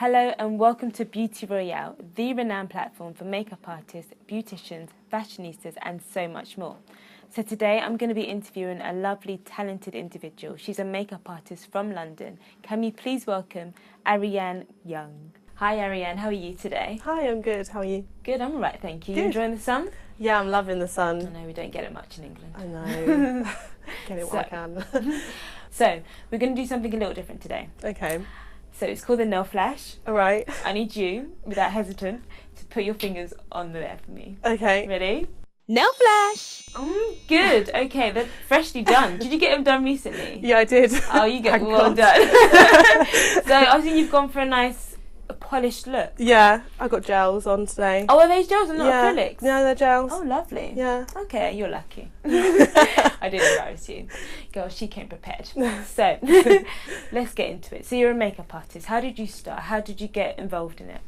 Hello and welcome to Beauty Royale, the renowned platform for makeup artists, beauticians, fashionistas and so much more. So today I'm going to be interviewing a lovely, talented individual. She's a makeup artist from London. Can you please welcome Ariane Young? Hi Ariane, how are you today? Hi, I'm good. How are you? Good, I'm alright, thank you. Good. You enjoying the sun? Yeah, I'm loving the sun. I know we don't get it much in England. I know. Get it while I can. So, we're going to do something a little different today. Okay. So it's called the nail flash. All right. I need you, without hesitant, to put your fingers on there for me. Okay. Ready? Nail flash! Good. Okay, they're freshly done. Did you get them done recently? Yeah, I did. Oh, you get well done. So I think you've gone for a nice polished look. Yeah, I got gels on today. Oh, are those gels and not acrylics? Yeah, they're gels. Oh, lovely. Yeah. Okay, you're lucky. I didn't embarrass you. Girl, she came prepared. So, let's get into it. So you're a makeup artist. How did you start? How did you get involved in it?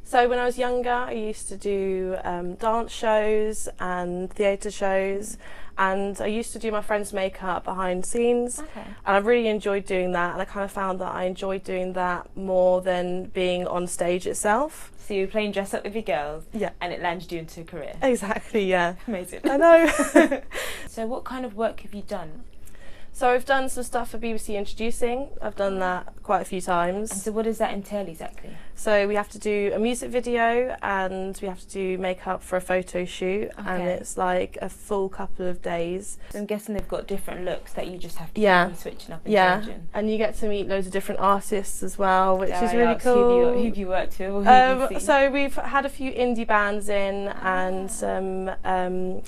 So when I was younger, I used to do dance shows and theatre shows, and I used to do my friends' makeup behind the scenes. Okay. And I really enjoyed doing that, and I kind of found that I enjoyed doing that more than being on stage itself. So you were playing dress up with your girls, Yeah. and it landed you into a career. Exactly, yeah. Amazing. I know. So what kind of work have you done? So I've done some stuff for BBC Introducing. I've done that quite a few times. And so what does that entail exactly? So we have to do a music video and we have to do makeup for a photo shoot, and it's like a full couple of days. So I'm guessing they've got different looks that you just have to keep on switching up and changing. And you get to meet loads of different artists as well, which is really cool. Who've you worked with? Or who have you seen? So we've had a few indie bands in and some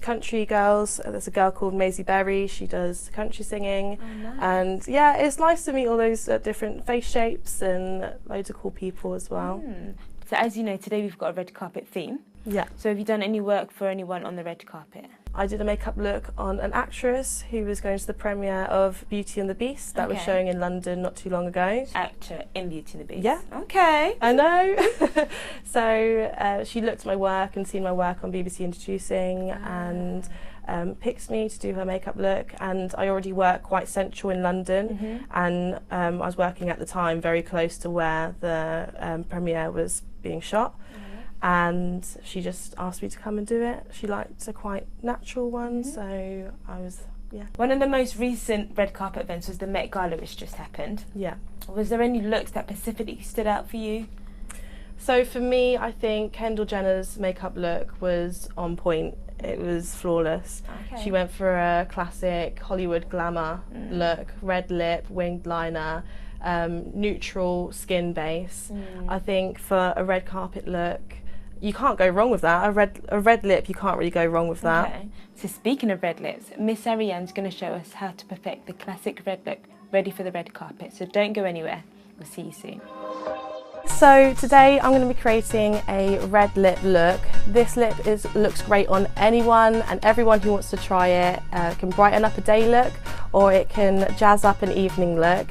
country girls. There's a girl called Maisie Berry, she does country singing. Oh, nice. And yeah, it's nice to meet all those different face shapes and loads of cool people as well. So as you know, today we've got a red carpet theme. Yeah. So have you done any work for anyone on the red carpet? I did a makeup look on an actress who was going to the premiere of Beauty and the Beast that was showing in London not too long ago. Actor in Beauty and the Beast? Yeah. Okay. I know. So she looked at my work and seen my work on BBC Introducing and picked me to do her makeup look, and I already work quite central in London, and I was working at the time very close to where the premiere was being shot. And she just asked me to come and do it. She liked a quite natural one, so I was, yeah. One of the most recent red carpet events was the Met Gala, which just happened. Yeah. Was there any looks that specifically stood out for you? So for me, I think Kendall Jenner's makeup look was on point. It was flawless. Okay. She went for a classic Hollywood glamour look, red lip, winged liner, neutral skin base. I think for a red carpet look, you can't go wrong with that. A red lip, you can't really go wrong with that. Okay. So speaking of red lips, Miss Ariane's going to show us how to perfect the classic red look ready for the red carpet. So don't go anywhere. We'll see you soon. So today I'm going to be creating a red lip look. This lip looks great on anyone and everyone who wants to try it. It can brighten up a day look, or it can jazz up an evening look.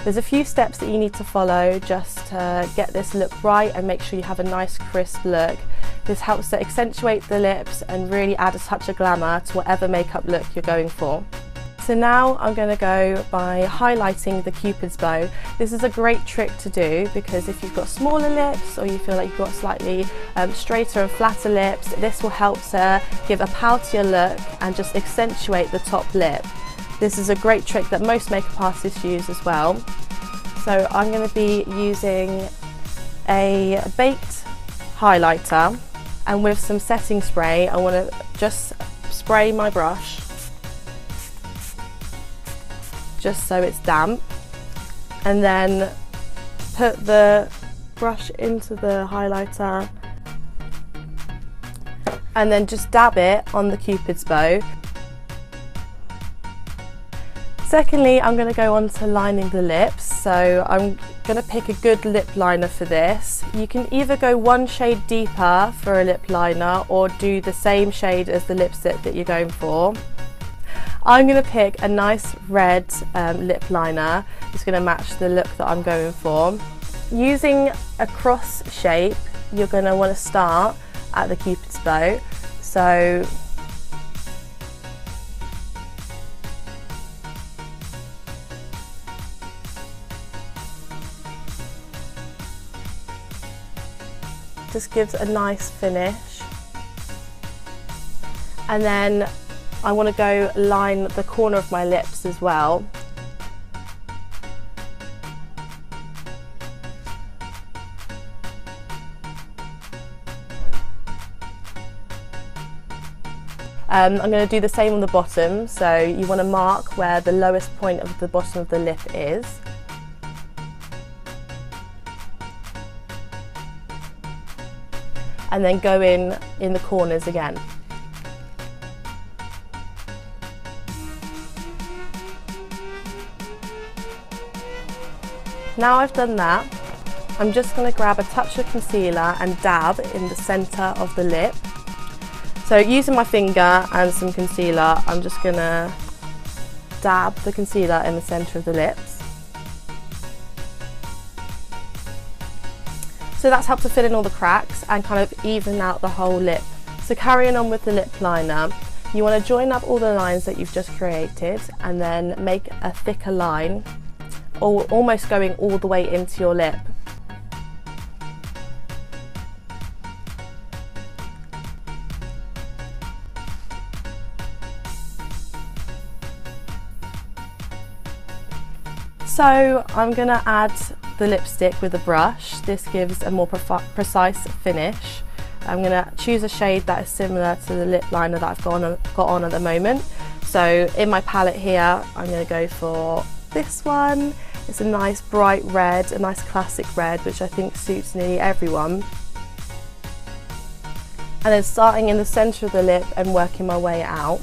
There's a few steps that you need to follow just to get this look right and make sure you have a nice crisp look. This helps to accentuate the lips and really add a touch of glamour to whatever makeup look you're going for. So now I'm going to go by highlighting the Cupid's bow. This is a great trick to do because if you've got smaller lips or you feel like you've got slightly straighter and flatter lips, this will help to give a poutier look and just accentuate the top lip. This is a great trick that most makeup artists use as well. So I'm going to be using a baked highlighter, and with some setting spray I want to just spray my brush just so it's damp, and then put the brush into the highlighter and then just dab it on the Cupid's bow. Secondly, I'm going to go on to lining the lips, so I'm going to pick a good lip liner for this. You can either go one shade deeper for a lip liner or do the same shade as the lipstick that you're going for. I'm going to pick a nice red lip liner. It's going to match the look that I'm going for. Using a cross shape, you're going to want to start at the Cupid's bow. So Just gives a nice finish. And then I want to go line the corner of my lips as well. I'm going to do the same on the bottom, so you want to mark where the lowest point of the bottom of the lip is. And then go in the corners again. Now I've done that, I'm just going to grab a touch of concealer and dab in the centre of the lip. So using my finger and some concealer, I'm just going to dab the concealer in the centre of the lips. So that's helped to fill in all the cracks and kind of even out the whole lip. So carrying on with the lip liner, you want to join up all the lines that you've just created and then make a thicker line, or almost going all the way into your lip. So I'm going to add the lipstick with a brush. This gives a more precise finish. I'm going to choose a shade that is similar to the lip liner that I've got on at the moment. So in my palette here, I'm going to go for this one. It's a nice bright red, a nice classic red, which I think suits nearly everyone. And then starting in the centre of the lip and working my way out.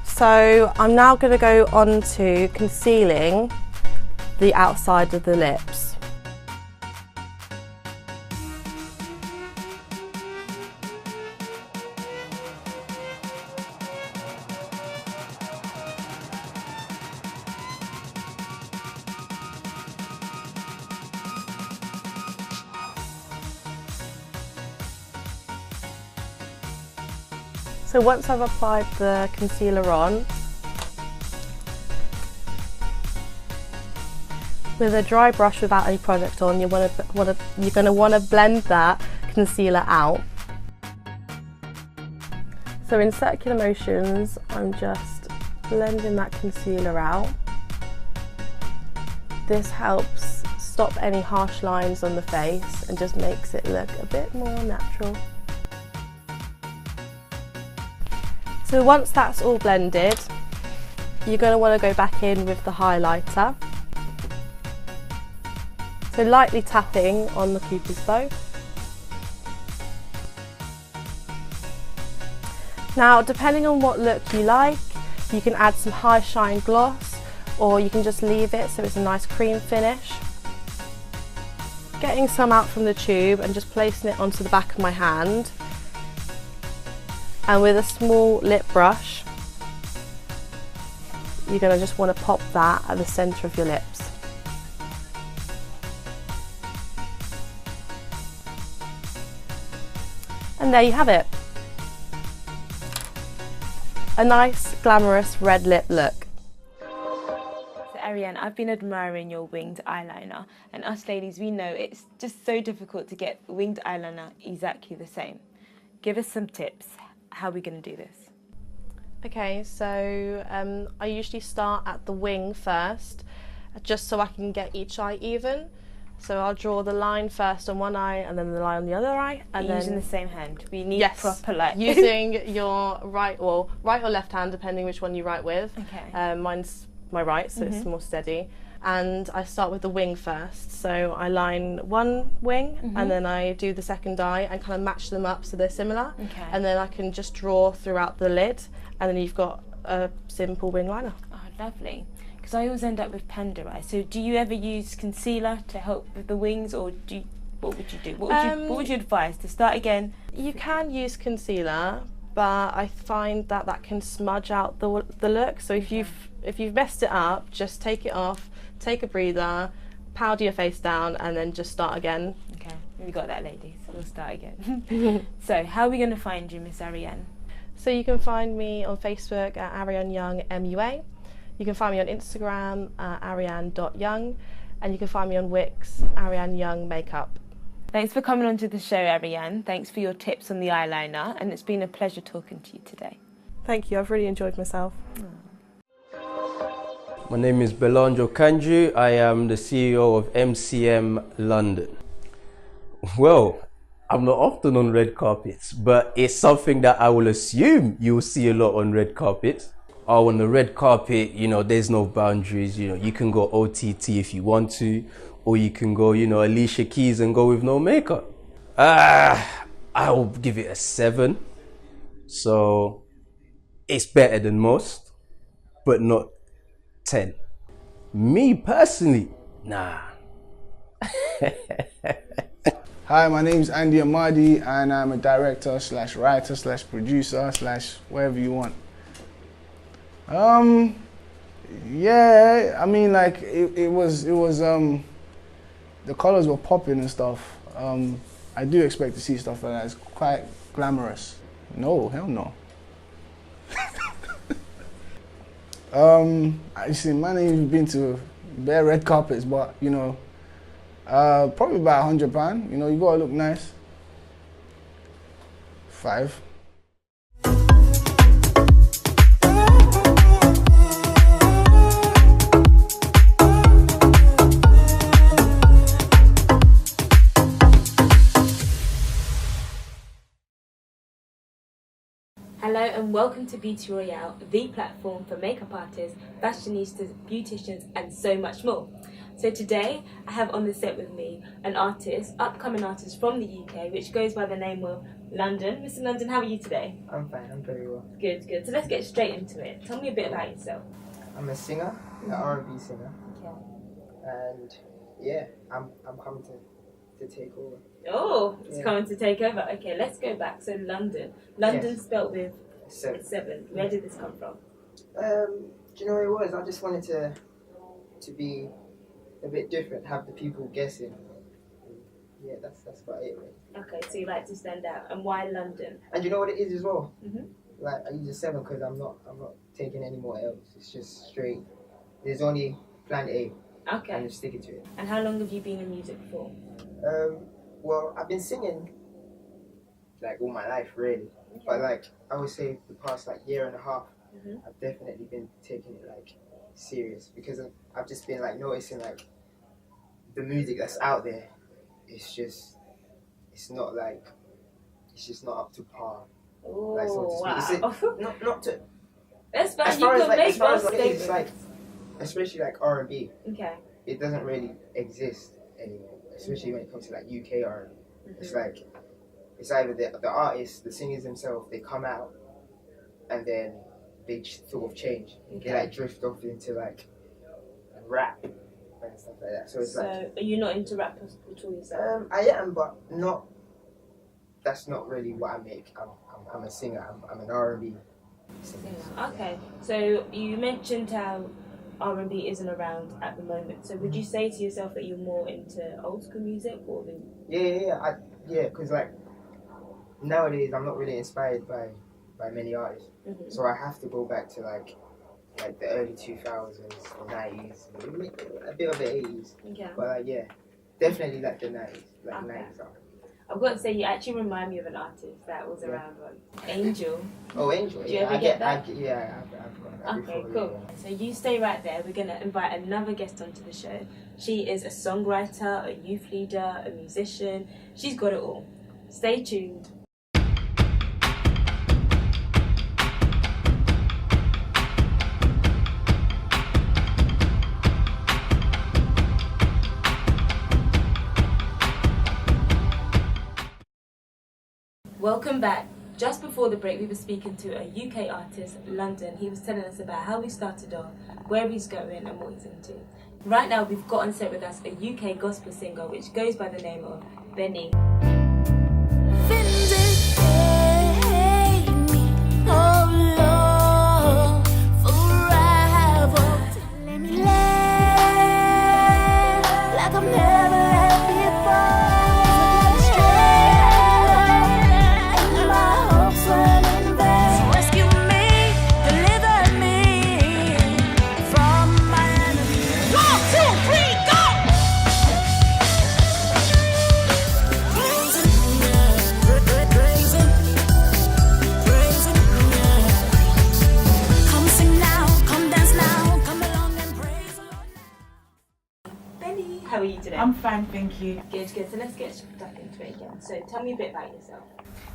So I'm now going to go on to concealing the outside of the lips. So once I've applied the concealer on, with a dry brush without any product on, you're going to want to blend that concealer out. So in circular motions, I'm just blending that concealer out. This helps stop any harsh lines on the face and just makes it look a bit more natural. So once that's all blended, you're going to want to go back in with the highlighter. So lightly tapping on the Cupid's bow. Now, depending on what look you like, you can add some high shine gloss, or you can just leave it so it's a nice cream finish. Getting some out from the tube and just placing it onto the back of my hand. And with a small lip brush, you're going to just want to pop that at the centre of your lips. And there you have it. A nice, glamorous red lip look. So Arianne, I've been admiring your winged eyeliner, and us ladies, we know it's just so difficult to get winged eyeliner exactly the same. Give us some tips. How are we going to do this? Okay, so I usually start at the wing first, just so I can get each eye even. So I'll draw the line first on one eye and then the line on the other eye. And then using the same hand. We need proper light. Using your right or left hand, depending which one you write with. Okay. Mine's my right, so it's more steady. And I start with the wing first. So I line one wing and then I do the second eye and kind of match them up so they're similar. Okay. And then I can just draw throughout the lid, and then you've got a simple wing liner. Oh, lovely. Because I always end up with panda eye. So do you ever use concealer to help with the wings, or what would you do? What would you advise? To start again? You can use concealer, but I find that that can smudge out the look. So if you've messed it up, just take it off, take a breather, powder your face down, and then just start again. Okay, we got that, ladies. We'll start again. So how are we going to find you, Miss Arianne? So you can find me on Facebook at Ariane Young MUA. You can find me on Instagram at Arianne.Young, and you can find me on Wix, Arianne Young Makeup. Thanks for coming on to the show, Arianne. Thanks for your tips on the eyeliner, and it's been a pleasure talking to you today. Thank you, I've really enjoyed myself. My name is Belanjo Kanju. I am the CEO of MCM London. Well, I'm not often on red carpets, but it's something that I will assume you'll see a lot on red carpets. Oh, on the red carpet, you know, there's no boundaries. You know, you can go OTT if you want to, or you can go, you know, Alicia Keys and go with no makeup. I will give it a 7. So it's better than most, but not 10. Me personally, nah. Hi, my name's Andy Amadi, and I'm a director slash writer slash producer slash whatever you want. Yeah, I mean, like it was the colors were popping and stuff. I do expect to see stuff like that. It's quite glamorous. No, hell no. I see, man, ain't been to bare red carpets, but you know, probably about £100. You know, you gotta look nice. 5. Hello and welcome to Beauty Royale, the platform for makeup artists, fashionistas, beauticians and so much more. So today I have on the set with me an artist, upcoming artist from the UK, which goes by the name of London. Mr. London, how are you today? I'm fine, I'm very well. Good, good. So let's get straight into it. Tell me a bit about yourself. I'm a singer, an R&B singer, Okay. and yeah, I'm coming to take over. Oh, it's Yeah. coming to take over. Okay, let's go back. So London. London Yes. spelt with 7. 7. Where did this come from? Do you know what it was? I just wanted to be a bit different, have the people guessing. Yeah, that's about it, really. Okay, so you like to stand out. And why London? And you know what it is as well? Mhm. Like, I use a 7 because I'm not taking any more else. It's just straight. There's only plan A, and Okay. I'm sticking to it. And how long have you been in music for? Well, I've been singing like all my life, really. But like I would say, the past like year and a half, Mhm. I've definitely been taking it like serious because I've just been like noticing like the music that's out there. It's just not up to par. Oh, Like, so to speak. wow. Not to That's fine. as You far as can like make as far as those like, it's like statements. especially like R&B. Okay. It doesn't really exist anymore, especially when it comes to like UK R&B. It's like it's either the artists, the singers themselves, they come out and then they sort of change. They like drift off into like rap and stuff like that. So it's So, like are you not into rap at all yourself? I am, but not. That's not really what I make. I'm a singer. I'm an R&B singer. Okay. So you mentioned how R&B isn't around at the moment. So would you say to yourself that you're more into old school music or the... Yeah. Because like nowadays, I'm not really inspired by many artists. So I have to go back to like the early 2000s, the 90s, a bit of the 80s. Okay. But like, yeah, definitely like the 90s, like Okay. 90s are. I've got to say, you actually remind me of an artist that was around Angel. Oh, Angel. Do you Yeah, ever get that? I've got that Okay, before. cool. So you stay right there. We're going to invite another guest onto the show. She is a songwriter, a youth leader, a musician. She's got it all. Stay tuned. Welcome back. Just before the break, we were speaking to a UK artist, London. He was telling us about how he started off, where he's going and what he's into. Right now, we've got on set with us a UK gospel singer, which goes by the name of Benie. Vindicate me, fine, thank you. Good. So let's get stuck into it again. So tell me a bit about yourself.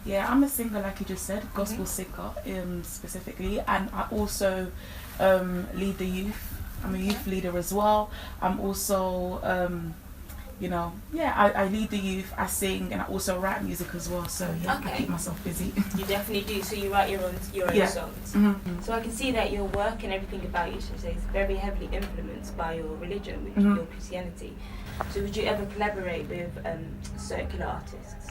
Yeah, I'm a singer, like you just said, gospel singer specifically, and I also lead the youth. I'm a youth leader as well. I'm also, I lead the youth, I sing, and I also write music as well. So yeah, I keep myself busy. You definitely do. So you write your own songs. Mm-hmm. So I can see that your work and everything about you, so is very heavily influenced by your religion, which is your Christianity. So would you ever collaborate with secular artists?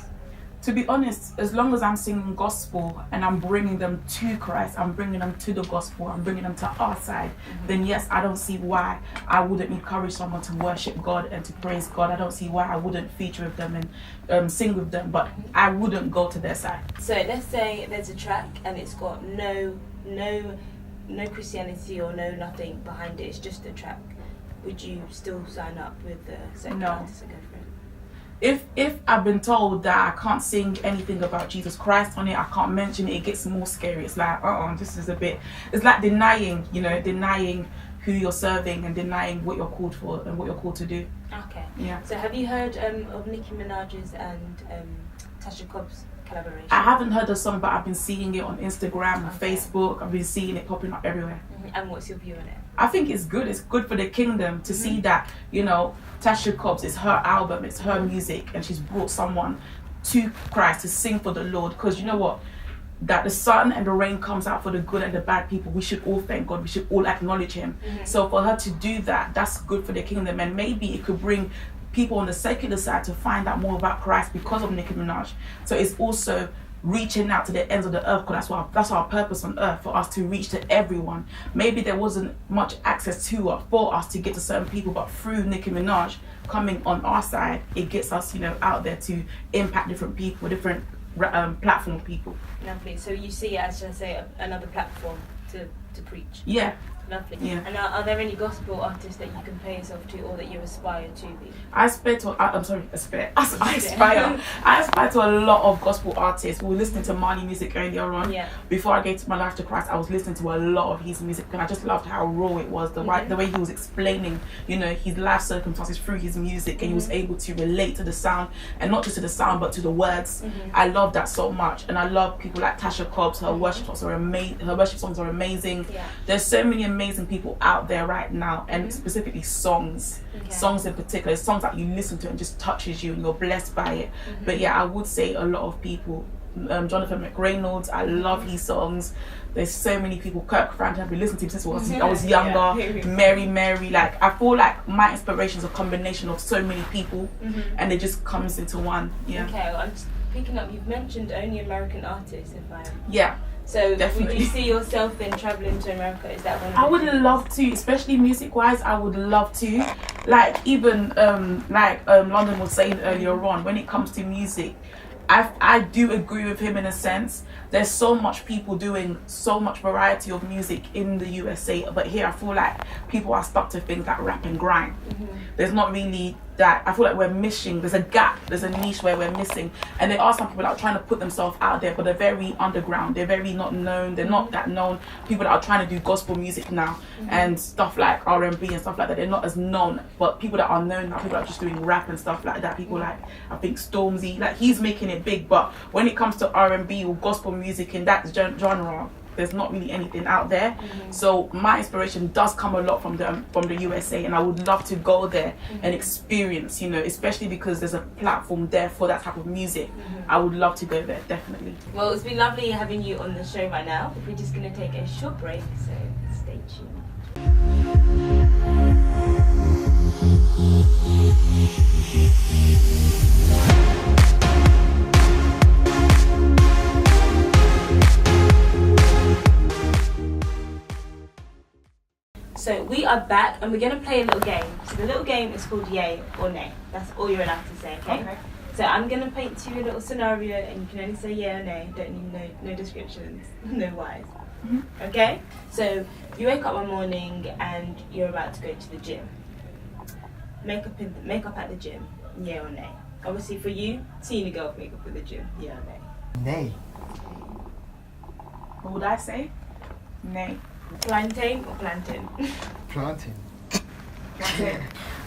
To be honest, as long as I'm singing gospel and I'm bringing them to Christ, I'm bringing them to the gospel, I'm bringing them to our side, then yes, I don't see why I wouldn't encourage someone to worship God and to praise God. I don't see why I wouldn't feature with them and sing with them, but I wouldn't go to their side. So let's say there's a track and it's got no Christianity or no nothing behind it, it's just a track. Would you still sign up with the secular artists and go for it? If I've been told that I can't sing anything about Jesus Christ on it, I can't mention it, it gets more scary. It's like, this is a bit, it's like denying who you're serving and denying what you're called for and what you're called to do. Okay. Yeah. So have you heard of Nicki Minaj's and Tasha Cobb's collaboration? I haven't heard the song, but I've been seeing it on Instagram and Facebook. I've been seeing it popping up everywhere. And what's your view on it? I think it's good. It's good for the kingdom to see that, Tasha Cobbs, it's her album, it's her music, and she's brought someone to Christ to sing for the Lord. Because you know what? That the sun and the rain comes out for the good and the bad people. We should all thank God. We should all acknowledge Him. So for her to do that, that's good for the kingdom. And maybe it could bring people on the secular side to find out more about Christ because of Nicki Minaj. So it's also reaching out to the ends of the earth, because that's our purpose on earth, for us to reach to everyone. Maybe there wasn't much access to us for us to get to certain people, but through Nicki Minaj coming on our side, it gets us out there to impact different people, different platform people. Lovely. So you see it as, should I say, another platform to preach? Yeah. Lovely. Yeah. And are there any gospel artists that you compare yourself to or that you aspire to be? I aspire to a lot of gospel artists. We were listening to Marley music earlier on. Yeah. Before I gave my life to Christ, I was listening to a lot of his music, and I just loved how raw it was, the way he was explaining, his life circumstances through his music, and he was able to relate to the sound, and not just to the sound but to the words. I love that so much, and I love people like Tasha Cobbs. Her worship songs are amazing. Yeah. There's so many amazing people out there right now, and specifically songs in particular, songs that you listen to and just touches you and you're blessed by it. But yeah, I would say a lot of people, Jonathan McReynolds, I love his songs. There's so many people. Kirk Franklin, I've been listening to him since I was younger. Mary, like I feel like my inspiration is a combination of so many people, and it just comes into one. Yeah. Okay, well, I'm just picking up, you've mentioned only American artists, Yeah. So definitely. Would you see yourself then travelling to America? Is that one of I would love to, especially music wise. I would love to, like even London was saying earlier on, when it comes to music, I do agree with him in a sense. There's so much people doing so much variety of music in the USA, but here I feel like people are stuck to things like rap and grime. There's not really that. I feel like we're missing, there's a gap, there's a niche where we're missing, and there are some people that are trying to put themselves out there, but they're very underground, they're very not known, they're not that known. People that are trying to do gospel music now and stuff like R&B and stuff like that, they're not as known, but people that are known now, people that are just doing rap and stuff like that, people like, I think Stormzy, like he's making it big, but when it comes to R&B or gospel music in that genre, there's not really anything out there. So my inspiration does come a lot from the USA, and I would love to go there and experience, especially because there's a platform there for that type of music. I would love to go there, definitely. Well, it's been lovely having you on the show right now. We're just going to take a short break, so stay tuned. So we are back and we're going to play a little game. So the little game is called Yay or Nay. That's all you're allowed to say, okay? So I'm going to paint to you a little scenario and you can only say yay or nay. Don't need no descriptions, no whys. Okay? So you wake up one morning and you're about to go to the gym. Makeup at the gym, yay or nay? Obviously for you, seeing a girl with makeup at the gym, yay or nay? Nay. What would I say? Nay. Plantain or plantain? Planting.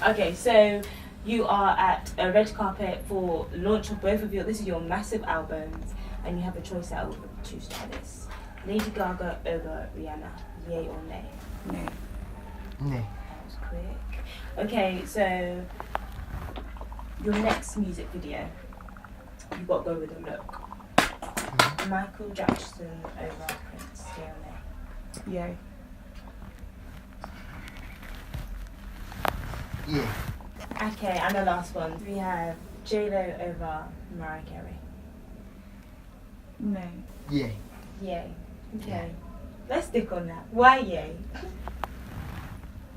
Okay, so You are at a red carpet for launch of both of this is your massive albums, and you have a choice out of 2 stylists. Lady Gaga over Rihanna, yay or nay? Nay. Nay. That was quick. Okay, so your next music video, you've got to go with a look. Michael Jackson over Prince, yay or nay? Yay. Yeah. Okay, and the last one, we have J-Lo over Mariah Carey. Nay. Yeah. Yay. Okay. Let's stick on that. Why yay?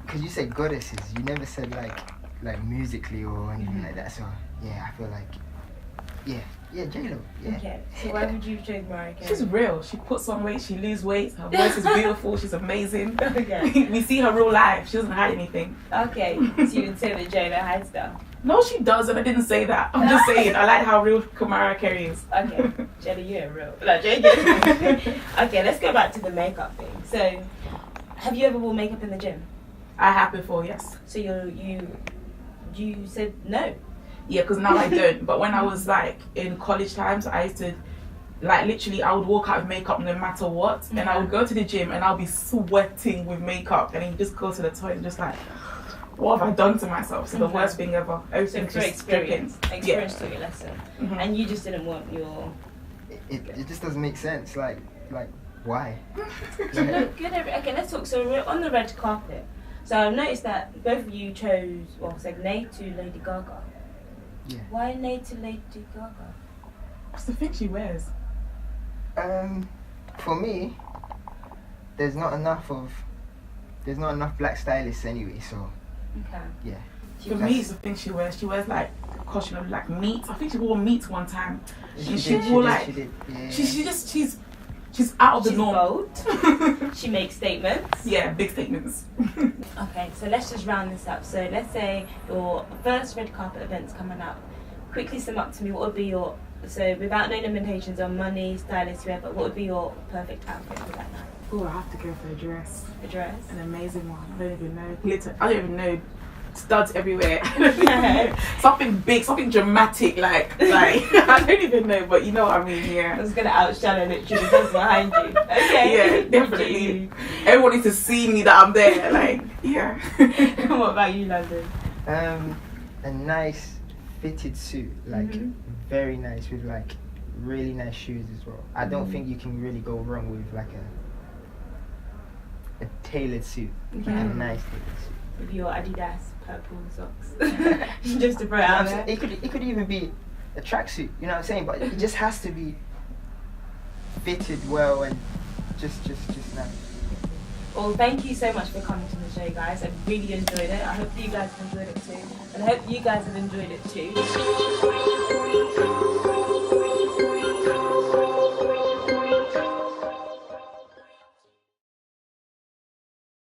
Because you said goddesses, you never said like musically or anything like that. So yeah, I feel like yeah, J-Lo. Yeah. Okay. So why would you choose Mariah Carey? She's real. She puts on weight, she loses weight, her voice is beautiful, she's amazing. Okay. We see her real life, she doesn't hide anything. Okay. So you would say that J-Lo hides stuff. No, she doesn't. I didn't say that. I'm just saying I like how real Mariah Carey is. Okay. J-Lo, you're real. Like JJ. Okay, let's go back to the makeup thing. So, have you ever worn makeup in the gym? I have before, yes. So you said no. Yeah, because now I don't. But when I was like in college times, I used to like literally I would walk out with makeup no matter what, and I would go to the gym and I'll be sweating with makeup, and then you just go to the toilet and just like, what have I done to myself? So the worst thing ever. Everything So just experience taught your lesson, Mhm. and you just didn't want your. It just doesn't make sense. Like why? Good. Okay, let's talk. So we're on the red carpet. So I've noticed that both of you chose, well, said nay to Lady Gaga. Yeah. Why nay to Lady Gaga? What's the thing she wears? For me, there's not enough black stylists anyway. So Okay. yeah. For me, it's the thing she wears. She wears like a costume of like meat. I think she wore meat one time. She wore like she did. Yeah. she's out of the She's norm. bold. She makes statements. Yeah, big statements. Okay, so let's just round this up. So let's say your first red carpet event's coming up. Quickly sum up to me, what would be your, so without no limitations on money, stylist, whoever, what would be your perfect outfit for that night? Oh, I have to go for a dress. A dress? An amazing one. I don't even know. Glitter. I don't even know. Studs everywhere. Something big, something dramatic, like I don't even know, but you know what I mean, I yeah. was going to outshadow literally what's behind you. Okay. Yeah, definitely. Everyone needs to see me that I'm there, like, yeah. What about you, London? A nice fitted suit, like very nice, with like really nice shoes as well. I don't think you can really go wrong with like a tailored suit, a nice tailored suit. With your Adidas purple socks. Just to throw it out there. It could even be a tracksuit, you know what I'm saying? But it just has to be fitted well and just nice. Well, thank you so much for coming to the show, guys. I really enjoyed it. I hope you guys have enjoyed it too. And I hope you guys have enjoyed it too.